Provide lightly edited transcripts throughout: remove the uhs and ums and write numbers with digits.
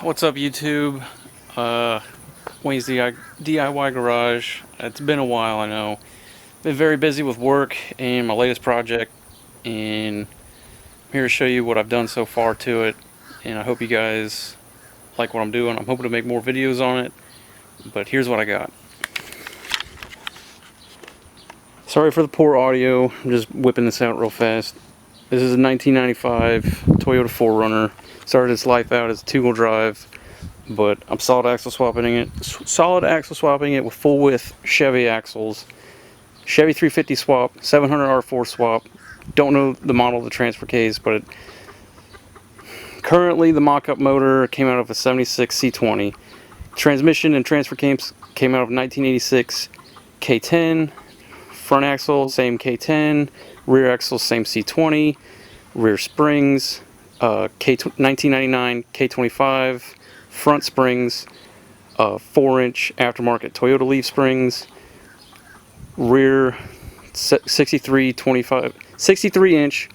What's up, YouTube? Wayne's DIY Garage. It's been a while, I know. Been very busy with work and my latest project, and I'm here to show you what I've done so far to it. And I hope you guys like what I'm doing. I'm hoping to make more videos on it, but here's what I got. Sorry for the poor audio. I'm just whipping this out real fast. This is a 1995 Toyota 4runner. Started its life out as a two-wheel drive, but I'm solid axle swapping it with full width Chevy axles. Chevy 350 swap, 700 R4 swap. Don't know the model of the transfer case, but currently the mock-up motor came out of a 76 C20. Transmission and transfer case came out of 1986 K10. Front axle, same K10. Rear axle, same C20. Rear springs, 1999 K25. Front springs, 4-inch Aftermarket Toyota leaf springs. Rear 63-inch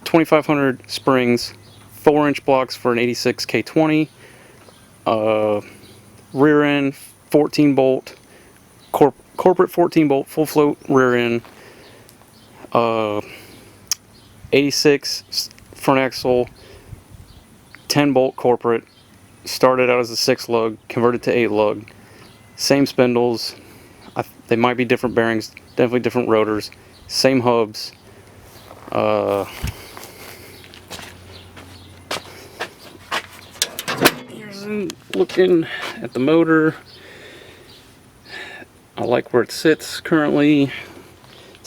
2500 springs. 4-inch blocks for an 86 K20. Rear end 14 bolt. Corporate 14 bolt full float rear end. 86 front axle, 10 bolt corporate. Started out as a 6 lug, converted to 8 lug. Same spindles. They might be different bearings, definitely different rotors. Same hubs. Here's looking at the motor. I like where it sits currently.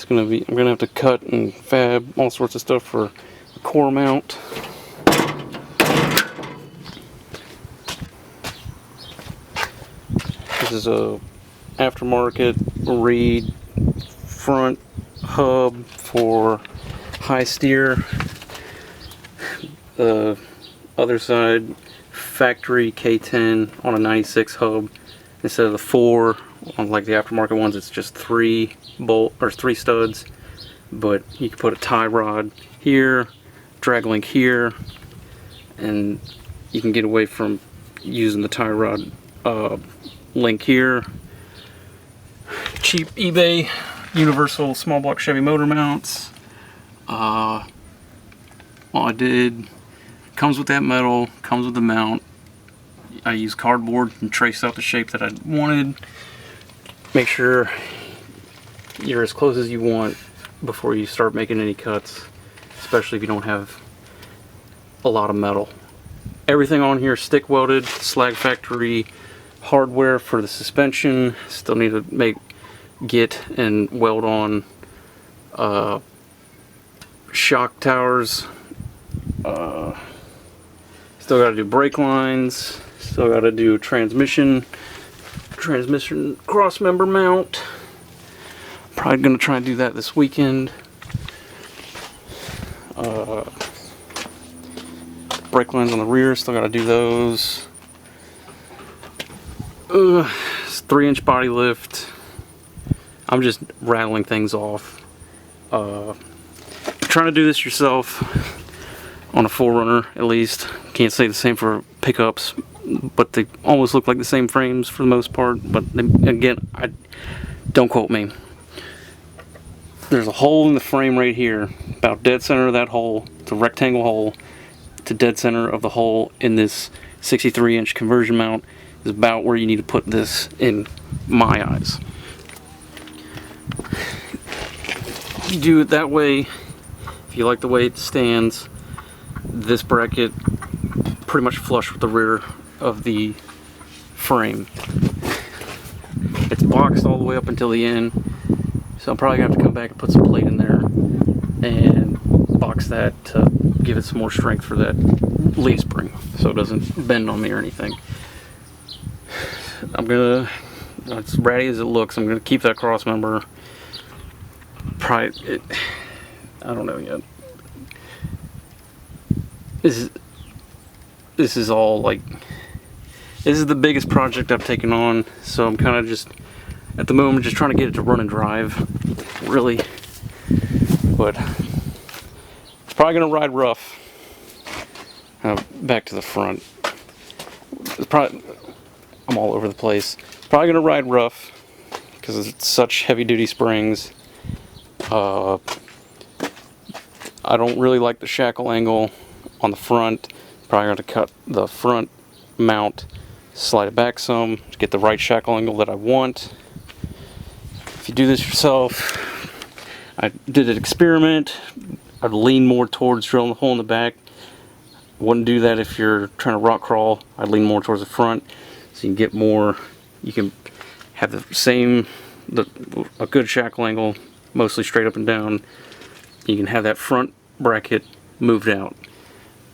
I'm gonna have to cut and fab all sorts of stuff for a core mount. This is a Aftermarket reed front hub for high steer. The other side, factory K10 on a 96 hub instead of the 4. Unlike the aftermarket ones, it's just 3 studs, but you can put a tie rod here, drag link here, and you can get away from using the tie rod link here. Cheap eBay universal small block Chevy motor mounts. All I did, comes with that metal, comes with the mount. I used cardboard and traced out the shape that I wanted. Make sure you're as close as you want before you start making any cuts, especially if you don't have a lot of metal. Everything on here is stick welded, Slag Factory hardware for the suspension. Still need to get and weld on shock towers. Still got to do brake lines. Still got to do transmission cross member mount. Probably gonna try and do that this weekend. Brake lines on the rear, still gotta do those. It's 3-inch body lift. I'm just rattling things off. Trying to do this yourself on a 4runner, at least. Can't say the same for pickups, but they almost look like the same frames for the most part. But again, don't quote me. There's a hole in the frame right here, about dead center of that hole. It's a rectangle hole. To dead center of the hole in this 63-inch conversion mount is about where you need to put this in my eyes. You do it that way. If you like the way it stands, this bracket pretty much flush with the rear of the frame. It's boxed all the way up until the end, so I'm probably gonna have to come back and put some plate in there and box that to give it some more strength for that leaf spring so it doesn't bend on me or anything. As ratty as it looks, I'm gonna keep that cross member. I don't know yet. This is all like, this is the biggest project I've taken on, so I'm kind of just, at the moment, just trying to get it to run and drive, really. But it's probably going to ride rough. Back to the front. it's probably, I'm all over the place. Probably gonna ride rough because it's such heavy duty springs. I don't really like the shackle angle on the front. Probably going to cut the front mount, slide it back some to get the right shackle angle that I want. If you do this yourself, I did an experiment. I'd lean more towards drilling the hole in the back. Wouldn't do that if you're trying to rock crawl. I'd lean more towards the front so you can get more. You can have the same, a good shackle angle, mostly straight up and down. You can have that front bracket moved out.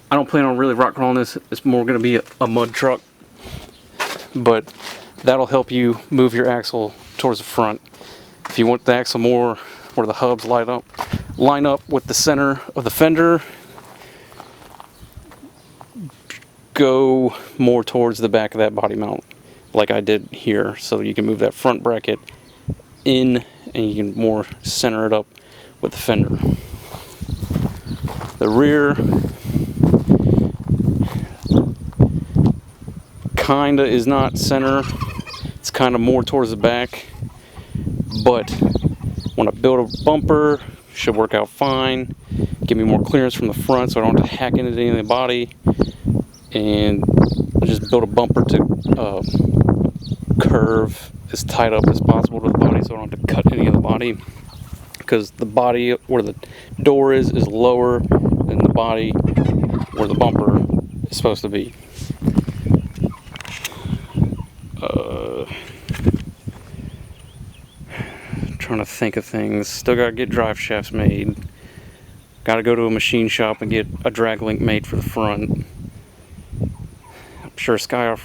I don't plan on really rock crawling this. It's more going to be a mud truck, but that'll help you move your axle towards the front. If you want the axle more where the hubs line up with the center of the fender, go more towards the back of that body mount like I did here, so you can move that front bracket in and you can more center it up with the fender. The rear kinda is not center, it's kinda more towards the back, but when I build a bumper, should work out fine, give me more clearance from the front so I don't have to hack into any of the body, and just build a bumper to curve as tight up as possible to the body so I don't have to cut any of the body, because the body where the door is lower than the body where the bumper is supposed to be. Trying to think of things. Still gotta get drive shafts made. Gotta go to a machine shop and get a drag link made for the front. I'm sure Sky,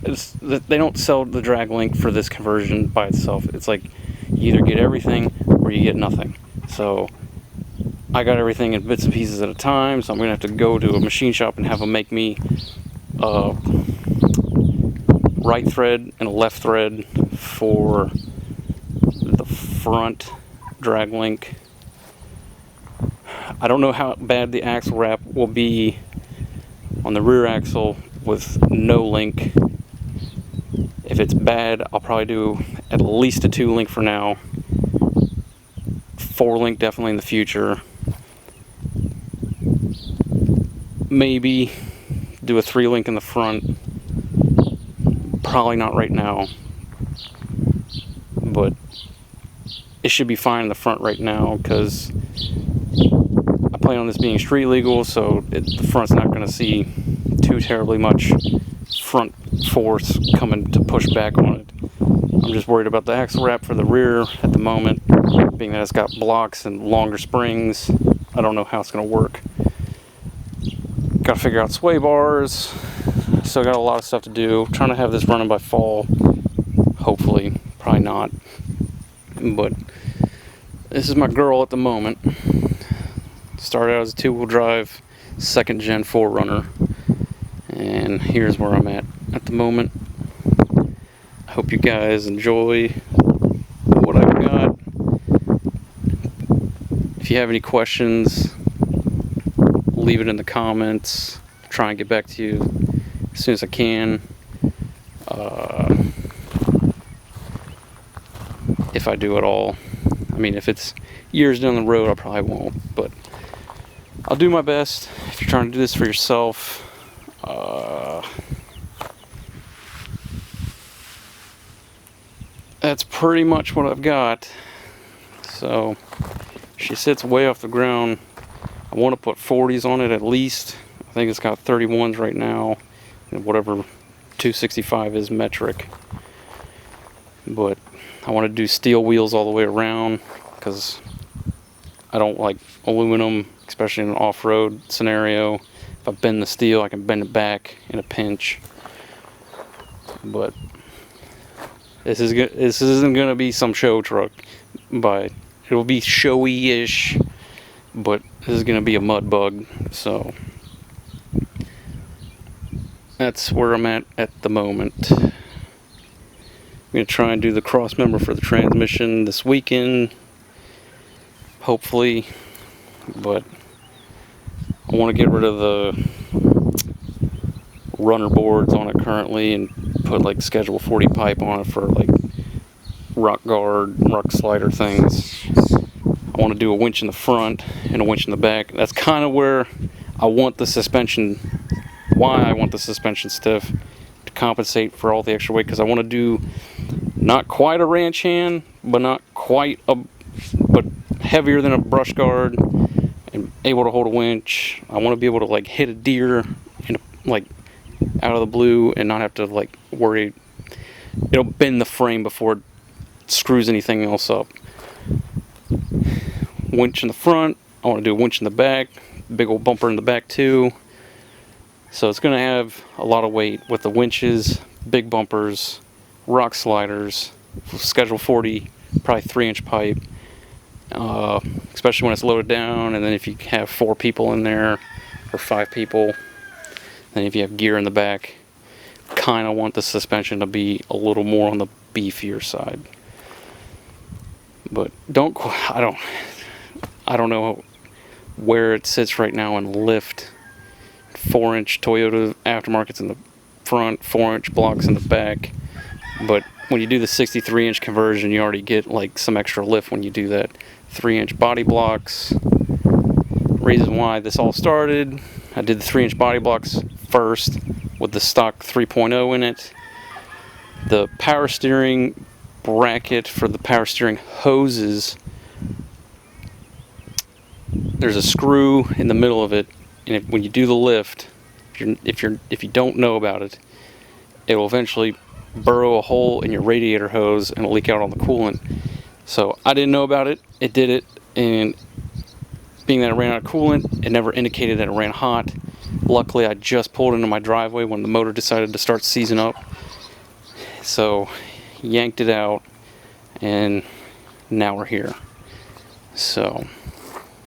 they don't sell the drag link for this conversion by itself. It's like you either get everything or you get nothing. So I got everything in bits and pieces at a time, so I'm gonna have to go to a machine shop and have them make me a right thread and a left thread for the front drag link. I don't know how bad the axle wrap will be on the rear axle with no link. If it's bad, I'll probably do at least a 2 link for now. 4 link definitely in the future. Maybe do a 3 link in the front. Probably not right now, but it should be fine in the front right now because I plan on this being street legal, so the front's not going to see too terribly much front force coming to push back on it. I'm just worried about the axle wrap for the rear at the moment, being that it's got blocks and longer springs. I don't know how it's going to work. Got to figure out sway bars. Still got a lot of stuff to do. Trying to have this running by fall, hopefully. Probably not, but this is my girl at the moment. Started out as a 2-wheel drive 2nd gen 4runner, and here's where I'm at the moment. I hope you guys enjoy what I've got. If you have any questions, leave it in the comments. Try and get back to you as soon as I can. If I do at all. I mean, if it's years down the road, I probably won't, but I'll do my best. If you're trying to do this for yourself, that's pretty much what I've got. So she sits way off the ground. I want to put 40s on it at least. I think it's got 31s right now, and whatever 265 is metric. But I want to do steel wheels all the way around because I don't like aluminum, especially in an off-road scenario. If I bend the steel, I can bend it back in a pinch. But this isn't going to be some show truck, but it'll be showy-ish, but this is going to be a mud bug, so that's where I'm at the moment. I'm going to try and do the cross member for the transmission this weekend, hopefully, but I want to get rid of the runner boards on it currently and put like Schedule 40 pipe on it for like rock guard, rock slider things. I want to do a winch in the front and a winch in the back. That's kind of where I want the suspension, why I want the suspension stiff, to compensate for all the extra weight, because I want to do not quite a ranch hand, but not quite a, but heavier than a brush guard and able to hold a winch. I want to be able to like hit a deer in a, like out of the blue and not have to like worry it'll bend the frame before it screws anything else up. Winch in the front, I want to do a winch in the back, big old bumper in the back too. So it's going to have a lot of weight with the winches, big bumpers, rock sliders, Schedule 40, probably 3-inch pipe, especially when it's loaded down. And then if you have 4 people in there or 5 people, then if you have gear in the back, kind of want the suspension to be a little more on the beefier side. But I don't know where it sits right now in lift. 4-inch Toyota aftermarkets in the front, 4-inch blocks in the back. But when you do the 63-inch conversion, you already get like some extra lift when you do that. 3-inch body blocks. Reason why this all started, I did the 3-inch body blocks first with the stock 3.0 in it. The power steering bracket for the power steering hoses, there's a screw in the middle of it, and when you do the lift, if you don't know about it, it will eventually burrow a hole in your radiator hose and it'll leak out on the coolant. So I didn't know about it. It did it, and being that it ran out of coolant, it never indicated that it ran hot. Luckily, I just pulled into my driveway when the motor decided to start seizing up. So yanked it out, and now we're here. So